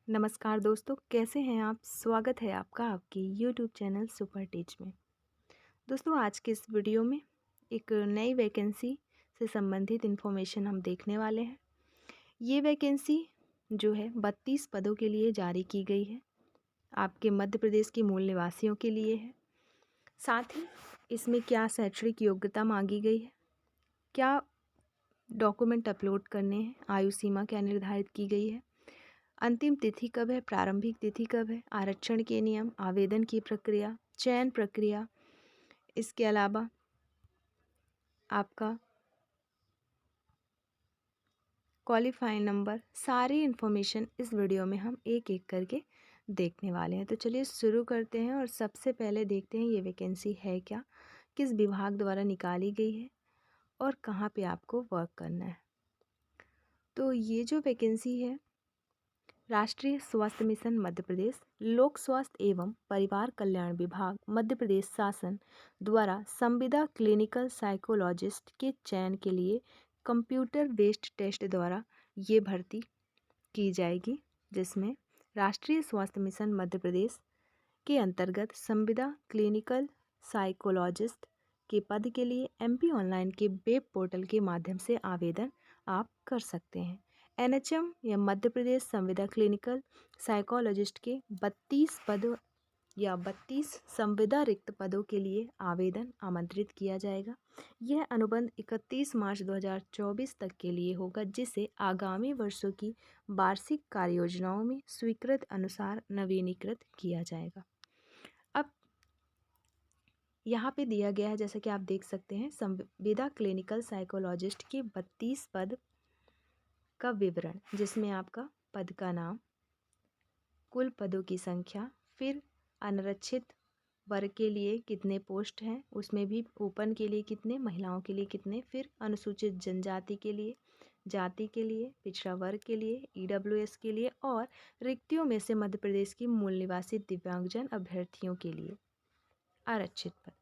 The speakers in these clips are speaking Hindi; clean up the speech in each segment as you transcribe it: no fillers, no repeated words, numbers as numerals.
नमस्कार दोस्तों, कैसे हैं आप? स्वागत है आपका आपके यूट्यूब चैनल सुपर टीच में। दोस्तों, आज के इस वीडियो में एक नई वैकेंसी से संबंधित इन्फॉर्मेशन हम देखने वाले हैं। ये वैकेंसी जो है 32 पदों के लिए जारी की गई है। आपके मध्य प्रदेश के मूल निवासियों के लिए है। साथ ही इसमें क्या शैक्षणिक योग्यता मांगी गई है, क्या डॉक्यूमेंट अपलोड करने हैं, आयु सीमा क्या निर्धारित की गई है, अंतिम तिथि कब है, प्रारंभिक तिथि कब है, आरक्षण के नियम, आवेदन की प्रक्रिया, चयन प्रक्रिया, इसके अलावा आपका क्वालिफाइंग नंबर, सारी इन्फॉर्मेशन इस वीडियो में हम एक एक करके देखने वाले हैं। तो चलिए शुरू करते हैं और सबसे पहले देखते हैं ये वैकेंसी है क्या, किस विभाग द्वारा निकाली गई है और कहाँ पे आपको वर्क करना है। तो ये जो वैकेंसी है राष्ट्रीय स्वास्थ्य मिशन मध्य प्रदेश, लोक स्वास्थ्य एवं परिवार कल्याण विभाग मध्य प्रदेश शासन द्वारा संविदा क्लिनिकल साइकोलॉजिस्ट के चयन के लिए कंप्यूटर बेस्ड टेस्ट द्वारा ये भर्ती की जाएगी, जिसमें राष्ट्रीय स्वास्थ्य मिशन मध्य प्रदेश के अंतर्गत संविदा क्लिनिकल साइकोलॉजिस्ट के पद के लिए एमपी ऑनलाइन के वेब पोर्टल के माध्यम से आवेदन आप कर सकते हैं। एनएचएम या मध्य प्रदेश संविदा क्लिनिकल साइकोलॉजिस्ट के 32 पद या 32 संविदा रिक्त पदों के लिए आवेदन आमंत्रित किया जाएगा। यह अनुबंध 31 मार्च 2024 तक के लिए होगा, जिसे आगामी वर्षों की वार्षिक कार्य योजनाओं में स्वीकृत अनुसार नवीनीकृत किया जाएगा। अब यहाँ पे दिया गया है, जैसा कि आप देख सकते हैं, संविदा क्लिनिकल साइकोलॉजिस्ट के 32 पद का विवरण, जिसमें आपका पद का नाम, कुल पदों की संख्या, फिर अनारक्षित वर्ग के लिए कितने पोस्ट हैं, उसमें भी ओपन के लिए कितने, महिलाओं के लिए कितने, फिर अनुसूचित जनजाति के लिए, जाति के लिए, पिछड़ा वर्ग के लिए, ईडब्ल्यूएस के लिए और रिक्तियों में से मध्य प्रदेश की मूल निवासी दिव्यांगजन अभ्यर्थियों के लिए आरक्षित पद।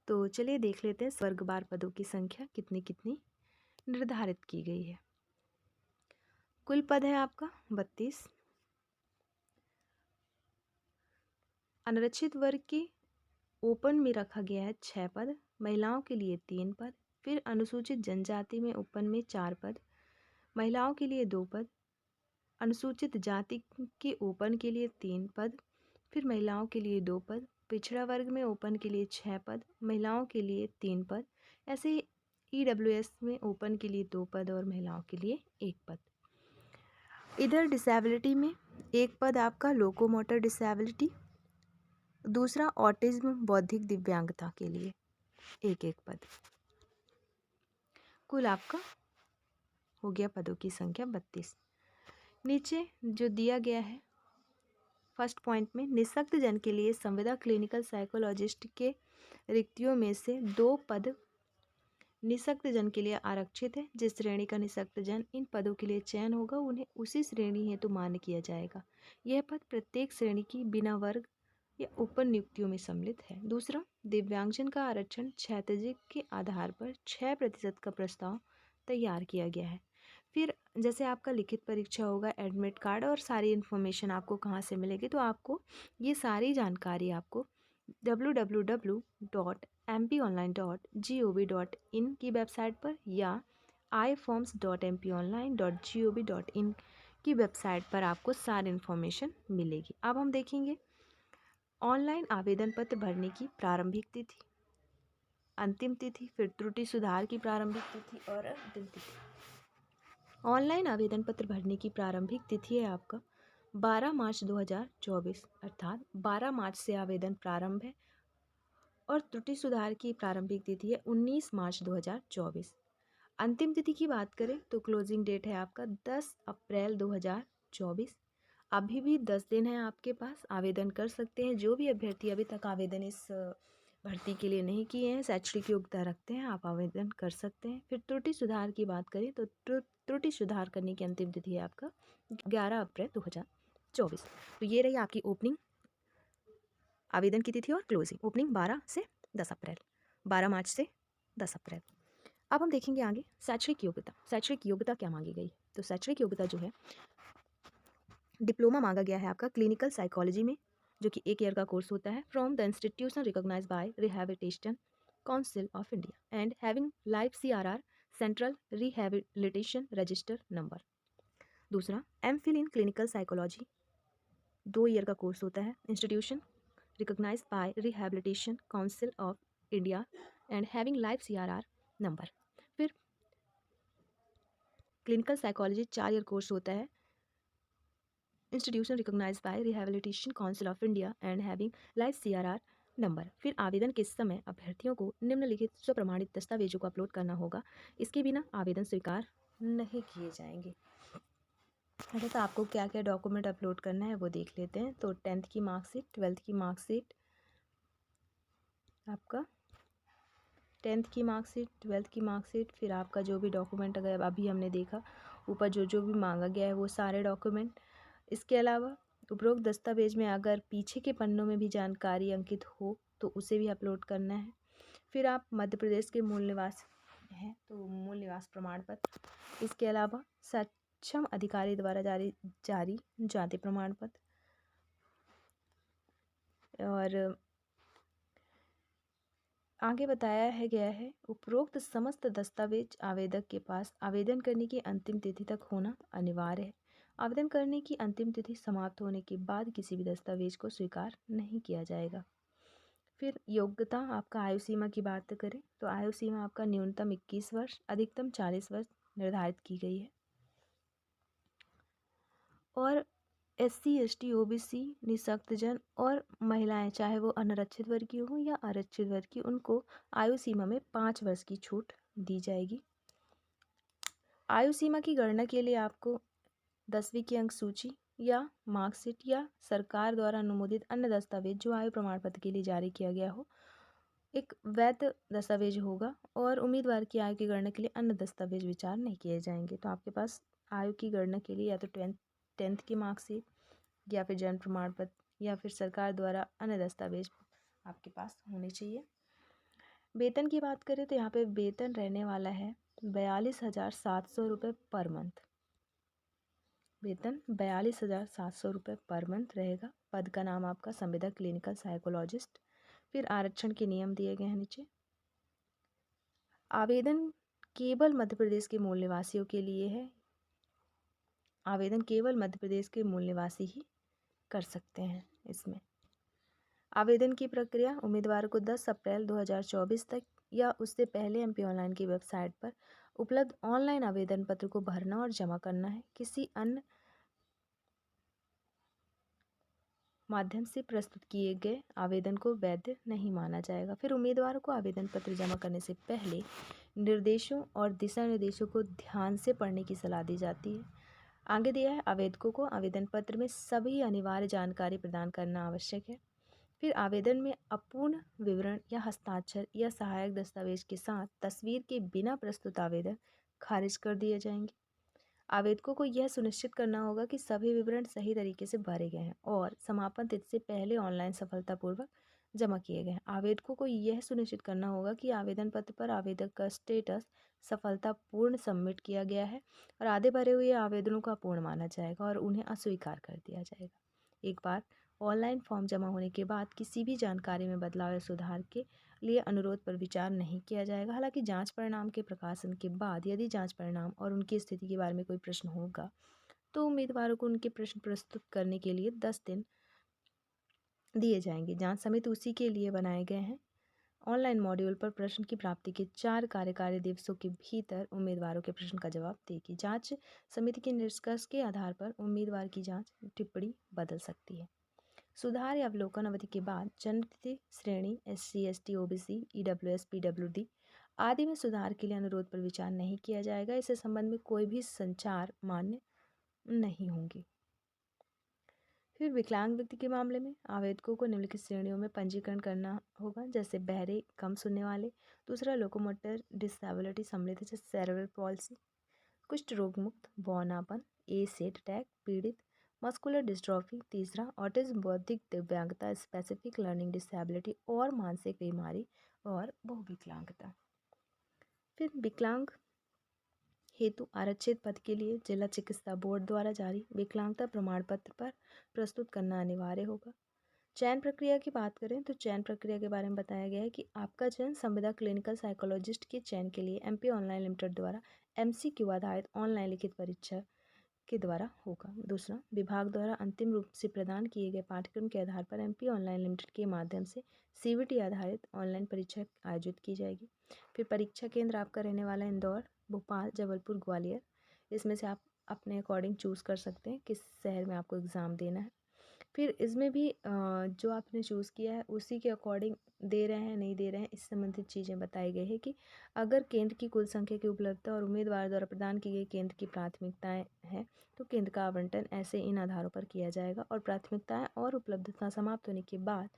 तो चलिए देख लेते हैं वर्गवार पदों की संख्या कितनी कितनी निर्धारित की गई है। कुल पद है आपका 32। अनारक्षित वर्ग के ओपन में रखा गया है 6 पद, महिलाओं के लिए 3 पद, फिर अनुसूचित जनजाति में ओपन में 4 पद, महिलाओं के लिए 2 पद, अनुसूचित जाति के ओपन के लिए 3 पद, फिर महिलाओं के लिए 2 पद, पिछड़ा वर्ग में ओपन के लिए 6 पद, महिलाओं के लिए 3 पद, ऐसे ईडब्ल्यूएस में ओपन के लिए 2 पद और महिलाओं के लिए 1 पद। इधर डिसेबिलिटी में 1 पद आपका लोकोमोटर डिसेबिलिटी, दूसरा ऑटिज्म बौद्धिक दिव्यांगता के लिए 1 पद। कुल आपका हो गया पदों की संख्या 32। नीचे जो दिया गया है फर्स्ट पॉइंट में, निःशक्त जन के लिए संविदा क्लिनिकल साइकोलॉजिस्ट के रिक्तियों में से 2 पद निःशक्त जन के लिए आरक्षित है। जिस श्रेणी का निःशक्त जन इन पदों के लिए चयन होगा, उन्हें उसी श्रेणी हेतु मान्य किया जाएगा। यह पद प्रत्येक श्रेणी की बिना वर्ग या ओपन नियुक्तियों में सम्मिलित है। दूसरा, दिव्यांगजन का आरक्षण क्षैतिज के आधार पर 6% का प्रस्ताव तैयार किया गया है। फिर जैसे आपका लिखित परीक्षा होगा, एडमिट कार्ड और सारी इन्फॉर्मेशन आपको कहाँ से मिलेगी, तो आपको ये सारी जानकारी आपको www.mponline.gov.in की वेबसाइट पर या iforms.mponline.gov.in की वेबसाइट पर आपको सारी इन्फॉर्मेशन मिलेगी। अब हम देखेंगे ऑनलाइन आवेदन पत्र भरने की प्रारंभिक तिथि, अंतिम तिथि, फिर त्रुटि सुधार की प्रारंभिक तिथि और अंतिम तिथि। ऑनलाइन आवेदन पत्र भरने की प्रारंभिक तिथि है आपका 12 मार्च 2024, अर्थात 12 मार्च से आवेदन प्रारंभ है और त्रुटि सुधार की प्रारंभिक तिथि है 19 मार्च 2024। अंतिम तिथि की बात करें तो क्लोजिंग डेट है आपका 10 अप्रैल 2024। अभी भी 10 दिन है आपके पास, आवेदन कर सकते हैं। जो भी अभ्यर्थी अभी तक आवेदन इस भर्ती के लिए नहीं किए हैं, शैक्षणिक योग्यता रखते हैं, आप आवेदन कर सकते हैं। फिर त्रुटि सुधार की बात करें तो त्रुटि सुधार करने की अंतिम तिथि है आपका 11 अप्रैल 2024। तो ये रही आपकी ओपनिंग, आवेदन की तिथि और क्लोजिंग। ओपनिंग 12 से 10 अप्रैल, 12 मार्च से 10 अप्रैल। अब हम देखेंगे आगे शैक्षणिक योग्यता। शैक्षणिक योग्यता क्या मांगी गई, तो शैक्षणिक योग्यता जो है डिप्लोमा मांगा गया है आपका क्लिनिकल साइकोलॉजी में, जो कि 1 ईयर का कोर्स होता है, from the institution recognise by rehabilitation council of India and having live CRR central rehabilitation register number. दूसरा, MPhil in clinical psychology 2 year का कोर्स होता है, institution recognise by rehabilitation council of India and having live CRR number. फिर क्लिनिकल साइकोलॉजी 4 ईयर कोर्स होता है, institution recognised by rehabilitation council of India and having live CRR number. फिर आवेदन के समय अभ्यर्थियों को निम्नलिखित स्वप्रमाणित दस्तावेजों को अपलोड करना होगा, इसके बिना आवेदन स्वीकार नहीं किए जाएंगे। अच्छा, तो आपको क्या क्या डॉक्यूमेंट अपलोड करना है वो देख लेते हैं। तो 10th की मार्कशीट, 12th की मार्कशीट, आपका 10th की मार्कशीट, 12th की मार्कशीट, फिर आपका जो भी डॉक्यूमेंट अगर अभी हमने देखा ऊपर जो जो भी मांगा गया है वो सारे डॉक्यूमेंट। इसके अलावा उपरोक्त दस्तावेज में अगर पीछे के पन्नों में भी जानकारी अंकित हो तो उसे भी अपलोड करना है। फिर आप मध्य प्रदेश के मूल निवासी हैं तो मूल निवास प्रमाण पत्र, इसके अलावा सक्षम अधिकारी द्वारा जारी जाति प्रमाण पत्र, और आगे बताया है गया है उपरोक्त समस्त दस्तावेज आवेदक के पास आवेदन करने की अंतिम तिथि तक होना अनिवार्य है। आवेदन करने की अंतिम तिथि समाप्त होने के बाद किसी भी दस्तावेज को स्वीकार नहीं किया जाएगा। फिर योग्यता, आपका आयु सीमा की बात करें तो आयु सीमा आपका न्यूनतम 21 वर्ष, अधिकतम 40 वर्ष निर्धारित की गई है। और SC ST OBC निःशक्तजन और महिलाएं, चाहे वो अनारक्षित वर्ग की हो या आरक्षित वर्ग की, उनको आयु सीमा में 5 वर्ष की छूट दी जाएगी। आयु सीमा की गणना के लिए आपको 10वीं की अंक सूची या मार्कशीट या सरकार द्वारा अनुमोदित अन्य दस्तावेज जो आयु प्रमाण पत्र के लिए जारी किया गया हो, एक वैध दस्तावेज होगा। और उम्मीदवार की आयु की गणना के लिए अन्य दस्तावेज विचार नहीं किए जाएंगे। तो आपके पास आयु की गणना के लिए या तो 10th की मार्कशीट या फिर जन्म प्रमाण पत्र या फिर सरकार द्वारा अन्य दस्तावेज आपके पास होने चाहिए। वेतन की बात करें तो यहाँ पे वेतन रहने वाला है 42,700 रुपये पर मंथ। वेतन 42,700 रुपये पर मंथ रहेगा। पद का नाम आपका संविदा क्लिनिकल साइकोलॉजिस्ट। फिर आरक्षण के नियम दिए गए हैं नीचे। आवेदन केवल मध्य प्रदेश के मूल निवासियों के लिए है। आवेदन केवल मध्य प्रदेश के मूल निवासी ही कर सकते हैं। इसमें आवेदन की प्रक्रिया उम्मीदवार को 10 अप्रैल 2024 तक या उससे पहले MP ऑनलाइन की वेबसाइट पर उपलब्ध ऑनलाइन आवेदन पत्र को भरना और जमा करना है। किसी अन्य माध्यम से प्रस्तुत किए गए आवेदन को वैध नहीं माना जाएगा। फिर उम्मीदवार को आवेदन पत्र जमा करने से पहले निर्देशों और दिशा निर्देशों को ध्यान से पढ़ने की सलाह दी जाती है। आगे दिया है आवेदकों को आवेदन पत्र में सभी अनिवार्य जानकारी प्रदान करना आवश्यक है। फिर आवेदन में अपूर्ण विवरण या हस्ताक्षर या सहायक दस्तावेज के साथ तस्वीर के बिना प्रस्तुत आवेदन खारिज कर दिए जाएंगे। आवेदकों को यह सुनिश्चित करना होगा कि सभी विवरण सही तरीके से भरे गए हैं और समापन तिथि से पहले ऑनलाइन सफलतापूर्वक जमा किए गए हैं। आवेदकों को यह सुनिश्चित करना होगा कि आवेदन पत्र पर आवेदक का स्टेटस सफलतापूर्ण सबमिट किया गया है और आधे भरे हुए आवेदनों को अपूर्ण माना जाएगा और उन्हें अस्वीकार कर दिया जाएगा। एक बार ऑनलाइन फॉर्म जमा होने के बाद किसी भी जानकारी में बदलाव या सुधार के लिए अनुरोध पर विचार नहीं किया जाएगा। हालांकि जांच परिणाम के प्रकाशन के बाद यदि जांच परिणाम और उनकी स्थिति के बारे में कोई प्रश्न होगा तो उम्मीदवारों को उनके प्रश्न प्रस्तुत करने के लिए 10 दिन दिए जाएंगे। जांच समिति उसी के लिए बनाए गए हैं। ऑनलाइन मॉड्यूल पर प्रश्न की प्राप्ति के 4 कार्यकारी दिवसों के भीतर उम्मीदवारों के प्रश्न का जवाब देगी। जांच समिति के निष्कर्ष के आधार पर उम्मीदवार की जांच टिप्पणी बदल सकती है। सुधार या अवलोकन अवधि के बाद जन्मतिथि श्रेणी SC ST OBC EWS PWD आदि में सुधार के लिए अनुरोध पर विचार नहीं किया जाएगा। इससे संबंध में कोई भी संचार मान्य नहीं होंगी। फिर विकलांग व्यक्ति के मामले में आवेदकों को निम्नलिखित श्रेणियों में पंजीकरण करना होगा, जैसे बहरे, कम सुनने वाले। दूसरा, लोकोमोटर डिसेबिलिटी सम्मिलित है, जैसे सेरेब्रल पॉल्सी। कुष्ठ रोग मुक्त, बौनापन, सेट अटैक पीड़ित, मस्कुलर डिस्ट्रॉफी। तीसरा, ऑटिज्म, बौद्धिक दिव्यांगता, स्पेसिफिक लर्निंग डिसेबिलिटी और मानसिक बीमारी और बहुविकलांगता। फिर विकलांग हेतु आरक्षित पद के लिए जिला चिकित्सा बोर्ड द्वारा जारी विकलांगता प्रमाण पत्र पर प्रस्तुत करना अनिवार्य होगा। चयन प्रक्रिया की बात करें तो चयन प्रक्रिया के बारे में बताया गया है कि आपका चयन संविदा क्लिनिकल साइकोलॉजिस्ट के चयन के लिए एमपी ऑनलाइन लिमिटेड द्वारा MCQ आधारित ऑनलाइन लिखित परीक्षा के द्वारा होगा। दूसरा, विभाग द्वारा अंतिम रूप से प्रदान किए गए पाठ्यक्रम के आधार पर एमपी ऑनलाइन लिमिटेड के माध्यम से CBT आधारित ऑनलाइन परीक्षा आयोजित की जाएगी। फिर परीक्षा केंद्र आपका रहने वाला इंदौर, भोपाल, जबलपुर, ग्वालियर। इसमें से आप अपने अकॉर्डिंग चूज़ कर सकते हैं किस शहर में आपको एग्ज़ाम देना है। फिर इसमें भी जो आपने चूज़ किया है उसी के अकॉर्डिंग दे रहे हैं नहीं दे रहे हैं, इस संबंधित चीज़ें बताई गई है कि अगर केंद्र की कुल संख्या की उपलब्धता और उम्मीदवार द्वारा प्रदान की गई केंद्र की प्राथमिकताएं हैं तो केंद्र का आवंटन ऐसे इन आधारों पर किया जाएगा और प्राथमिकताएं और उपलब्धता समाप्त होने के बाद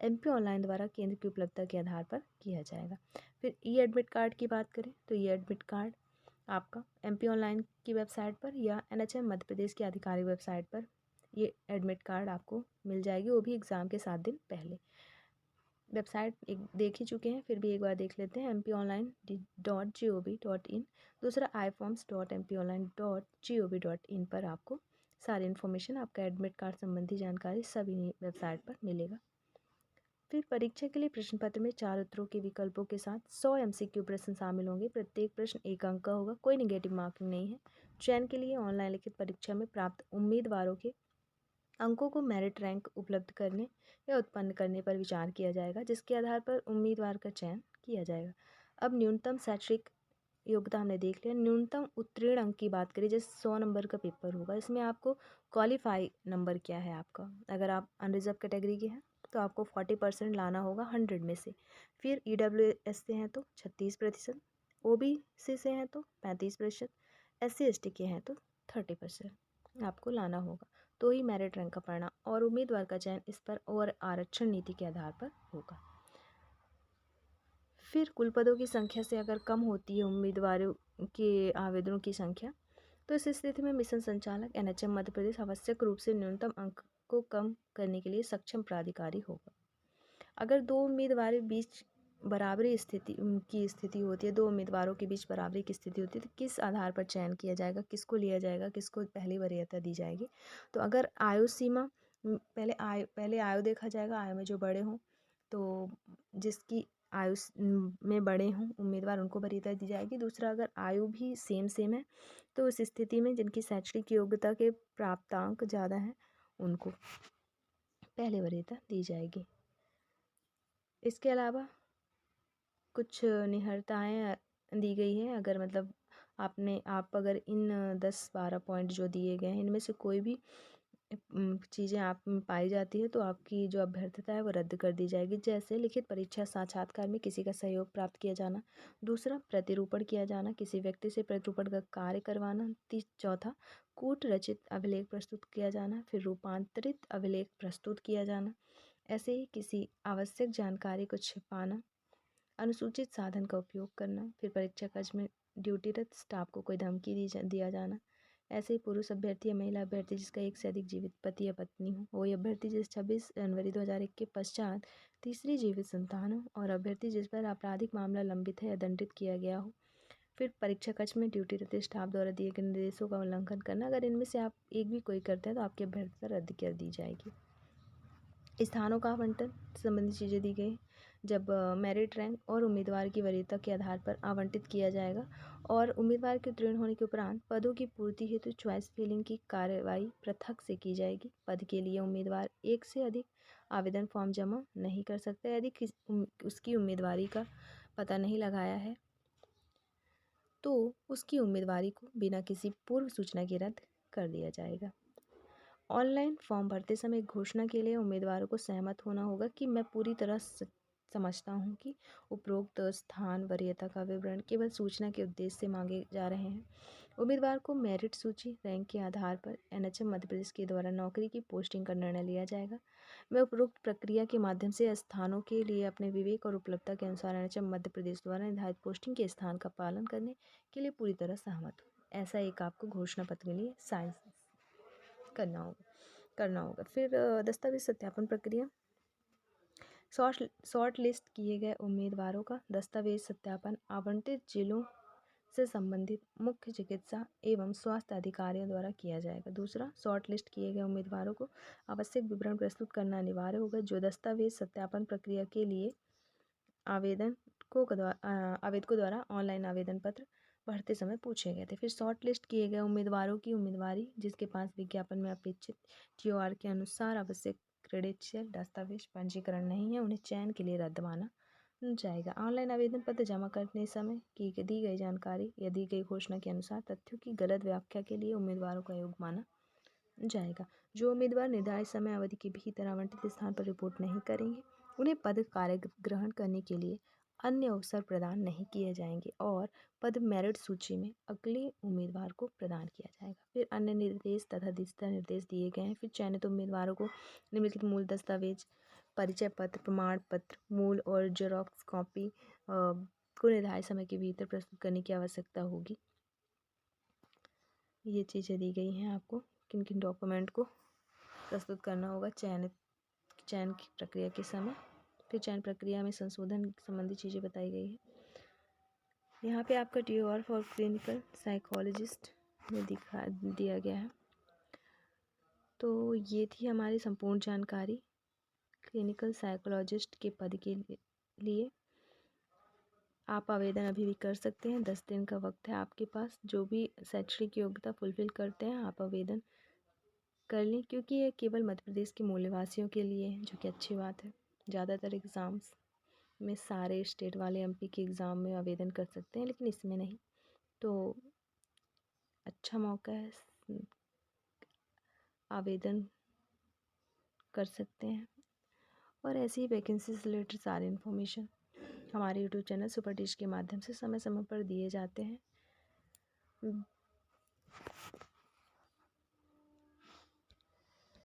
MP ऑनलाइन द्वारा केंद्र की उपलब्धता के आधार पर किया जाएगा। फिर एडमिट कार्ड की बात करें तो एडमिट कार्ड आपका MP ऑनलाइन की वेबसाइट पर या NHM मध्य प्रदेश की आधिकारिक वेबसाइट पर ये एडमिट कार्ड आपको मिल जाएगी, वो भी एग्ज़ाम के 7 दिन पहले। वेबसाइट एक देख ही चुके हैं, फिर भी एक बार देख लेते हैं mponline.gov.in। दूसरा iforms.mponline.gov.in पर आपको सारी इन्फॉर्मेशन, आपका एडमिट कार्ड संबंधी जानकारी सभी वेबसाइट पर मिलेगा। फिर परीक्षा के लिए प्रश्न पत्र में 4 उत्तरों के विकल्पों के साथ 100 MCQ प्रश्न शामिल होंगे। प्रत्येक प्रश्न 1 अंक का होगा, कोई नेगेटिव मार्किंग नहीं है। चयन के लिए ऑनलाइन लिखित परीक्षा में प्राप्त उम्मीदवारों के अंकों को मेरिट रैंक उपलब्ध करने या उत्पन्न करने पर विचार किया जाएगा, जिसके आधार पर उम्मीदवार का चयन किया जाएगा। अब न्यूनतम शैक्षिक योग्यता हमने देख लिया। न्यूनतम उत्तीर्ण अंक की बात करें, जैसे 100 नंबर का पेपर होगा, इसमें आपको क्वालिफाई नंबर क्या है आपका। अगर आप अनरिजर्व कैटेगरी के हैं तो आपको 40% लाना होगा 100 में से। फिर EWS से हैं तो 36%, OBC से हैं तो 35%, SC ST के हैं तो 30% आपको लाना होगा, तो ही मेरिट रैंक का पढ़ना और उम्मीदवार का चयन इस पर और आरक्षण नीति के आधार पर होगा। फिर कुल पदों की संख्या से अगर कम होती है उम्मीदवारों के आवेदनों की संख्या, तो इस स्थिति में मिशन संचालक NHM मध्य प्रदेश आवश्यक रूप से न्यूनतम अंक को कम करने के लिए सक्षम प्राधिकारी होगा। अगर दो उम्मीदवारों बीच बराबरी स्थिति होती है, दो उम्मीदवारों के बीच बराबरी की स्थिति होती है, तो किस आधार पर चयन किया जाएगा, किसको लिया जाएगा, किसको पहली वरीयता दी जाएगी। तो अगर आयु सीमा पहले आयु देखा जाएगा, आयु में जो बड़े हों तो जिसकी आयु में बड़े हों उम्मीदवार उनको वरीयता दी जाएगी। दूसरा, अगर आयु भी सेम है तो उस स्थिति में जिनकी शैक्षणिक योग्यता के प्राप्तांक ज़्यादा हैं उनको पहले वरीयता दी जाएगी। इसके अलावा कुछ निहरताएँ दी गई हैं। अगर मतलब आप अगर इन 10-12 पॉइंट जो दिए गए हैं इनमें से कोई भी चीज़ें आप में पाई जाती है तो आपकी जो अभ्यर्थता है वो रद्द कर दी जाएगी। जैसे लिखित परीक्षा साक्षात्कार में किसी का सहयोग प्राप्त किया जाना, दूसरा प्रतिरूपण किया जाना, किसी व्यक्ति से प्रतिरूपण का कार्य करवाना, चौथा कूट रचित अभिलेख प्रस्तुत किया जाना, फिर रूपांतरित अभिलेख प्रस्तुत किया जाना, ऐसे ही किसी आवश्यक जानकारी को छिपाना, अनुसूचित साधन का उपयोग करना, फिर परीक्षा कक्ष में ड्यूटीरत स्टाफ को कोई धमकी दिया जाना। ऐसे ही पुरुष अभ्यर्थी या महिला अभ्यर्थी जिसका एक से अधिक जीवित पति या पत्नी हो, वही अभ्यर्थी जिस 26 जनवरी 2001 के पश्चात तीसरी जीवित संतान हो, और अभ्यर्थी जिस पर आपराधिक मामला लंबित है या दंडित किया गया हो। फिर परीक्षा कक्ष में ड्यूटीरत स्टाफ द्वारा दिए गए निर्देशों का उल्लंघन करना, अगर इनमें से आप एक भी कोई करते हैं तो आपकी अभ्यर्थता रद्द कर दी जाएगी। स्थानों का आवंटन संबंधी चीज़ें दी गई, जब मेरिट रैंक और उम्मीदवार की वरीयता के आधार पर आवंटित किया जाएगा और उम्मीदवार के उत्तीर्ण होने के उपरांत पदों की पूर्ति हेतु चॉइस फिलिंग की कार्रवाई पृथक से की जाएगी। पद के लिए उम्मीदवार एक से अधिक आवेदन फॉर्म जमा नहीं कर सकते। यदि उसकी उम्मीदवारी का पता नहीं लगाया है तो उसकी उम्मीदवारी को बिना किसी पूर्व सूचना के रद्द कर दिया जाएगा। ऑनलाइन फॉर्म भरते समय घोषणा के लिए उम्मीदवारों को सहमत होना होगा कि मैं पूरी तरह समझता हूं कि उपरोक्त स्थान वरीयता का विवरण केवल सूचना के उद्देश्य से मांगे जा रहे हैं। उम्मीदवार को मेरिट सूची रैंक के आधार पर NHM मध्य प्रदेश के द्वारा नौकरी की पोस्टिंग का निर्णय लिया जाएगा। मैं उपरोक्त प्रक्रिया के माध्यम से स्थानों के लिए अपने विवेक और उपलब्धता के अनुसार NHM मध्य प्रदेश द्वारा निर्धारित पोस्टिंग के स्थान का पालन करने के लिए पूरी तरह सहमत हूँ। ऐसा एक आपको घोषणा पत्र के लिए साइन करना होगा। फिर दस्तावेज सत्यापन प्रक्रिया, शॉर्ट लिस्ट किए गए उम्मीदवारों का दस्तावेज सत्यापन आवंटित जिलों से संबंधित मुख्य चिकित्सा एवं स्वास्थ्य अधिकारियों द्वारा किया जाएगा। दूसरा, शॉर्ट लिस्ट किए गए उम्मीदवारों को आवश्यक विवरण प्रस्तुत करना अनिवार्य होगा। जो दस्तावेज सत्यापन प्रक्रिया के लिए आवेदकों द्वारा ऑनलाइन आवेदन पत्र भरते समय पूछे गए थे। फिर शॉर्ट लिस्ट किए गए उम्मीदवारों की उम्मीदवारी जिसके पास विज्ञापन में अपेक्षित TOR के अनुसार आवश्यक क्रेडेंशियल दस्तावेज पंजीकरण नहीं है, उन्हें चयन के लिए रद्द माना जाएगा। ऑनलाइन आवेदन पत्र जमा करने समय दी गई जानकारी या दी गई घोषणा के अनुसार तथ्यों की गलत व्याख्या के लिए उम्मीदवारों का योग माना जाएगा। जो उम्मीदवार निर्धारित समय अवधि के भीतर आवंटित स्थान पर रिपोर्ट नहीं करेंगे, उन्हें पद कार्य ग्रहण करने के लिए अन्य अवसर प्रदान नहीं किए जाएंगे और पद मेरिट सूची में अगले उम्मीदवार को प्रदान किया जाएगा। फिर अन्य निर्देश तथा दिशा निर्देश दिए गए हैं। फिर चयनित उम्मीदवारों को निम्नलिखित मूल दस्तावेज, परिचय पत्र, प्रमाण पत्र, मूल और जेरॉक्स कॉपी को निर्धारित समय के भीतर प्रस्तुत करने की आवश्यकता होगी। ये चीज़ें दी गई हैं आपको, किन किन डॉक्यूमेंट को प्रस्तुत करना होगा चयन की प्रक्रिया के समय। फिर चयन प्रक्रिया में संशोधन संबंधी चीज़ें बताई गई है। यहाँ पे आपका TOR फॉर क्लिनिकल साइकोलॉजिस्ट में दिया गया है। तो ये थी हमारी संपूर्ण जानकारी क्लिनिकल साइकोलॉजिस्ट के पद के लिए। आप आवेदन अभी भी कर सकते हैं, 10 दिन का वक्त है आपके पास। जो भी शैक्षणिक योग्यता फुलफिल करते हैं आप आवेदन कर लें, क्योंकि ये केवल मध्य प्रदेश के मूलवासियों के लिए है, जो कि अच्छी बात है। ज़्यादातर एग्ज़ाम्स में सारे स्टेट वाले MP के एग्ज़ाम में आवेदन कर सकते हैं, लेकिन इसमें नहीं। तो अच्छा मौका है, आवेदन कर सकते हैं। और ऐसी ही वैकेंसी से रिलेटेड सारी इन्फॉर्मेशन हमारे YouTube चैनल सुपर टिच के माध्यम से समय समय पर दिए जाते हैं।